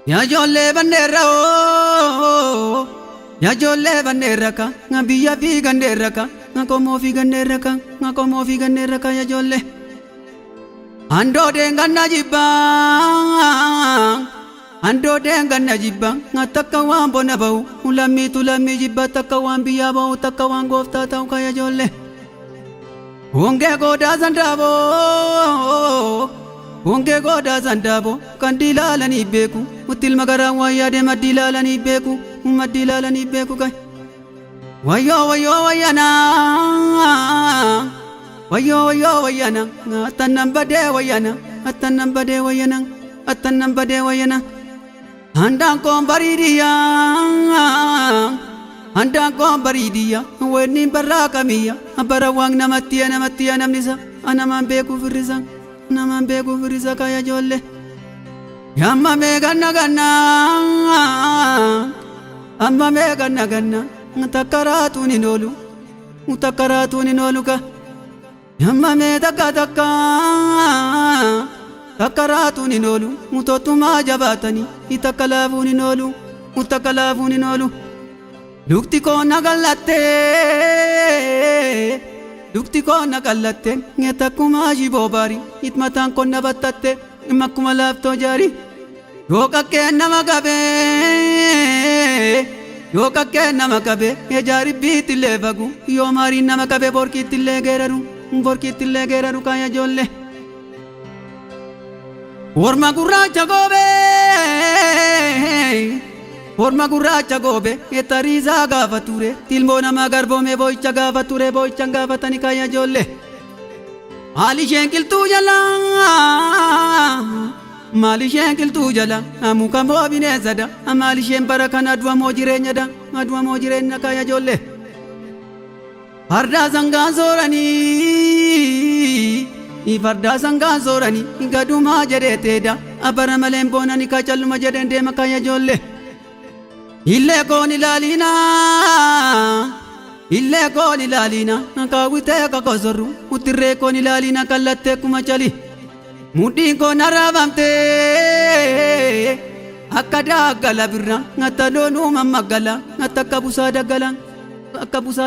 Ya jolle bandera o ya jolle bandera ka ngabiya fi gandera ka ngakomo fi gandera ka ngakomo fi gandera ka ya jolle ando de ganna jibba ando de ganna jibba ngatakka wa bona bau tulami jibba takka wa biya bau takka wa gofta taw ka ya jolle wonge goda zandabo wonge goda zandabo kandilalani beku util magara wayade madilalani beku kay wayo wayana atanam bade wayana andang ko baridiya weni baraka miya barawang namatiya namnisa anam beku firisa kaya jolle Amma me ganna takaratu ni nolu ka Amma me takka takaratu ni nolu mutotuma jabatani itakalavu ni nolu Dukti ko nagallatte ngetakuma jibobari itmatan ko nabattatte makuma lafto jari yoka ke namakabe ye jari bitile bagu yo mari namakabe borkitile geraru kaya jolle orma gurracha gobe ye tariza gafature tilmo nama garbo me boicha gafatani kaya jolle Ali shenkil tu jala amuka mo binezada amali shen barakana dwa mo jirenya kaya jolle farda zangan zorani gaduma jedeteda abara malembona ni kachaluma jedende makaya jolle ille ko ni lalina kawite ka kozoru utire ko ni lalina kallatte kuma chali mudi ko narabamte akada galabirna ngatadonu mamagala ngatakabusa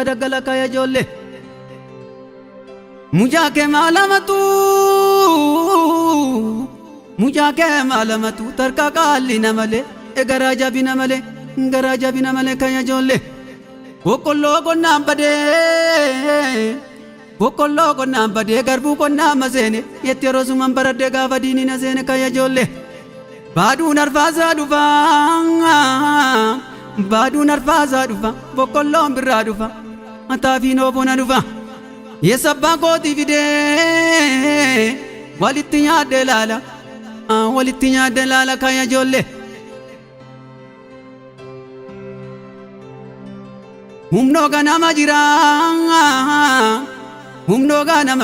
dagala kaya jolle mujake malamatu tarka kallina male garaja bina male kaya jolle Bokollo ko nambade garbu ko namazene yettero suman barade gavadini na zene kaya jolle badu narfaza dufa bokollo mbira dufa atafino bona dufa yesabba ko divide walitinya delala kaya jolle Humno nama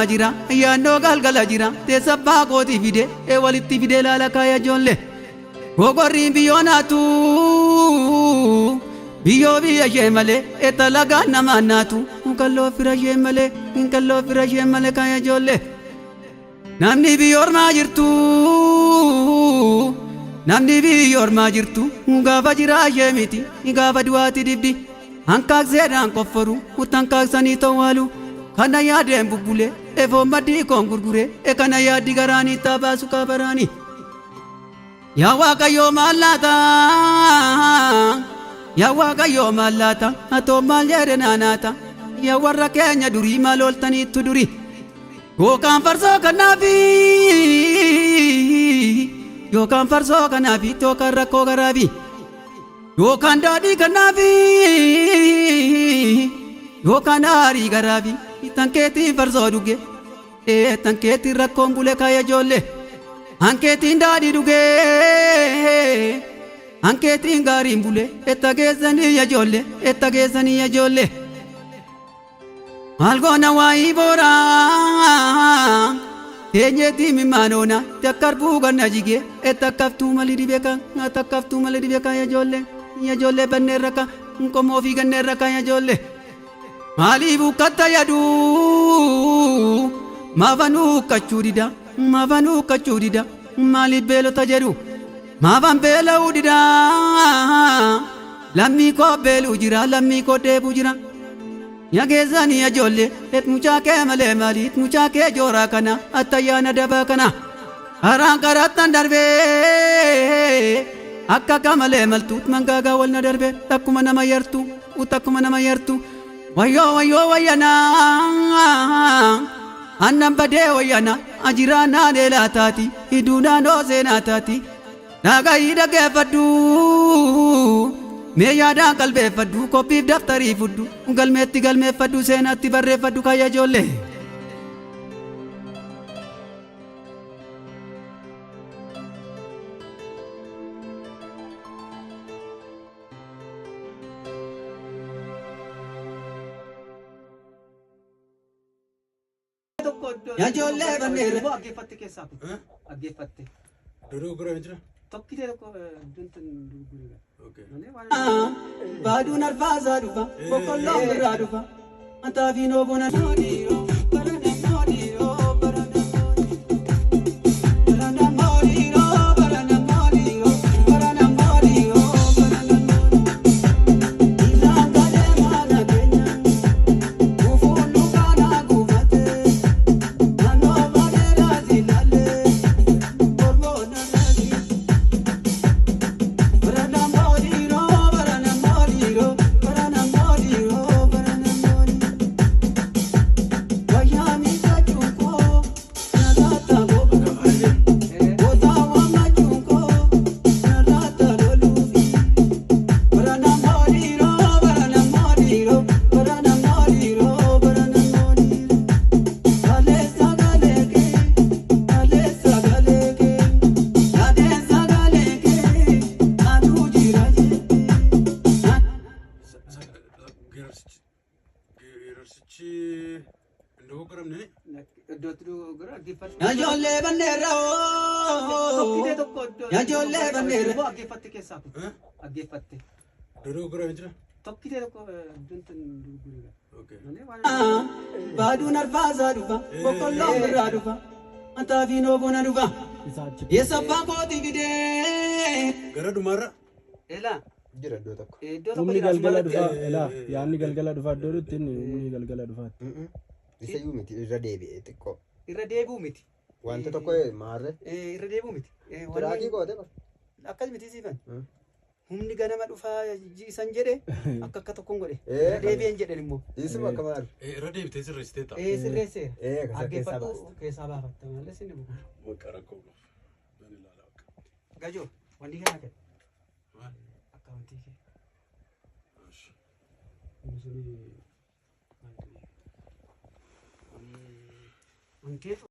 jira yando galgala jira te sabba goti fide e walitti fide lala kaya jolle gogorri biyo shemale e talaga nama natu kallo fira shemale kaya jolle namni biyor ma jirtu gafa jira shemiti gafa duati dibdi Hankak zedan koforu utankak sani tawalu kana yade mbubule efo madi kongurgure e kana yadi garani tabasu kabarani ya waka yo malata ato malyere nanata ya warra kenya duri maloltani tuduri go kan farso kanafi to karako garabi Yokan dadi kanabi Yokan ari garabi Tanketi farzo duge tanketi rakombule kaya jolle Anketi dadi duge Anketi ngarimbule etagezani ya jolle Algona wai bora Tenyeti mimanona takarbu ganajige etakaftu malidibeka ya jolle banneraka nkomo fi ganneraka ya jolle malibu katta yadu mavanu kachurida mali belo tajeru Maafan beela'uu dida lammii koo beeluu jira lammii koo deebuu jira Yageessanii ijoollee mucaa kee malee maaliit mucaa kee jooraa kana attayyaana dabaa kana haraan qaraattan darbee akka kamalee maltuut mangaagaa wal na darbee takkuma nama yartu wayyoo wayyoo wayyanaa annan badee wayyana ajiraanaa leelaa taati hiduunaan ooseenaa taati dhagayii dhageeffadhu mee yaadaan qalbeeffadhu koppiif daftarii fudhu galmeetti galmeeffadhu seenaatti barreeffadhu kayya ijoollee Ya ijoollee banneerra aggeeffatte keessaa aggeeffatte Duruu gurra jira. tokkitee tokko duntan baaduun arfaasaa dhufa boqqolloon birraa dhufa antaafiin oobona noodhiiroo barana noodhiiroo barana noodhiiroo barana noodhiiroo barana noodhiiroo barana noodhiiroo isaan galee maana keenya gufuun dhugaanaa gufate naannoo bareedaa silaalee mormoona naasii barana noodhiiroo barana noodhiiroo barana noodhiiroo barana noodhiiroo wayyaa miidhaa cuunkoo nyaata boobaa gootaa waama cuunkoo nyaata loluufi barana noodhiiroo barana noodhiiroo barana noodhiiroo barana noodhiiroo kaleessa galeekee kaleessa galeekee yaadessa galeekee aduu jira jettee Geerarsichi indoo qaramne ijoollee banneerra ijoollee banneerra aggeeffatte keessaa aggeeffatte duruu gurra jira. tokkitee tokko duntan gurgurudha. Okay. baaduun arfaasaa dhufa boqqolloon birraa dhufa antaafiin oobona dhufa yeessabbaan kootii fidee Gara dhumaarra. Elaa Jira iddoo tokko. iddoo tokko Humni jira galgala asumarratti. dhufaa elaa yaanni galgala dhufaa iddoo itti humni galgala dhufaa. Isa iyyuu miti irra deebi'ee xiqqoo. Irra deebi'u miti. Wanta tokko maarre. Irra deebi'u miti. Tiraakii goote bara. Akkas miti siifan. Humni ganama dhufaa jiisan jedhe akka tokkoon godhe. Eh. Irra deebi'een jedhan immoo. Isuma akka maal. Irra deebitee sirreessitee ta'a. Sirreesseera. Kasa keessaa Aggeeffadhu baasta. keessaa baafatta malee sinni bu'u. Maqaa rakkoo qabu. Nan ilaala akka. Gajoo wanti kanaa kenna. Maal? Akka wanti kee. Ashi. Wanti